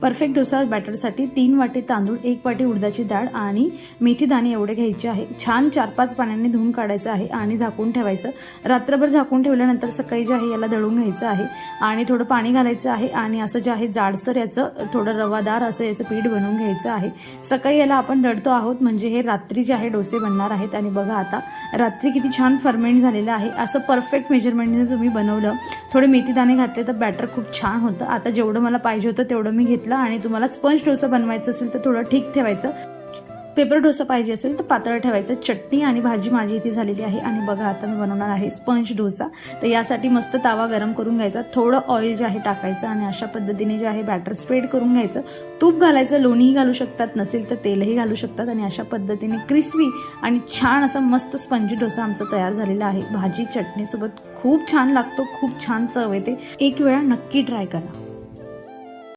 Perfect dosa बॅटरसाठी 3 वाटी तांदूळ, 1 वाटी उडदाची डाळ आणि मेथी दाणे एवढे घ्यायचे आहे। छान 4-5 पाण्याने धुवून काढायचं आहे आणि झाकून ठेवायचं। रात्रभर झाकून ठेवल्यानंतर सकाळी जे आहे याला दळून घ्यायचं आहे आणि थोडं पाणी घालायचं आहे आणि असं जे आहे जाडसर याचं थोडं रवादार असं याचं पीठ बनवून घ्यायचं आहे। सकाळी याला आपण दळतो आहोत म्हणजे हे रात्री जे आहे डोसे बनणार आहेत। आणि बघा आता रात्री किती छान फर्मेंट झालेलं आहे। असं परफेक्ट मेजरमेंटने तुम्ही बनवलं, थोडे मेथी दाणे घातले तर बॅटर खूप छान होतं। आता जेवढं मला पाहिजे होतं तेवढं मी घेतलं आणि तुम्हाला स्पंज डोसा बनवायचं असेल तर थोडं ठीक ठेवायचं, पेपर डोसा पाहिजे असेल तर पातळ ठेवायचं। चटणी आणि भाजी माझी इथे झालेली आहे आणि बघा आता मी बनवणार आहे स्पंज डोसा। तर यासाठी मस्त तवा गरम करून घ्यायचा, थोडं ऑइल जे आहे टाकायचं आणि अशा पद्धतीने जे आहे बॅटर स्प्रेड करून घ्यायचं। तूप घालायचं, लोणीही घालू शकतात, नसेल तर तेलही घालू शकतात आणि अशा पद्धतीने क्रिस्पी आणि छान असा मस्त स्पंज डोसा आमचा तयार झालेला आहे। भाजी चटणी सोबत खूप छान लागतो, खूप छान चव येते। एक वेळा नक्की ट्राय करा।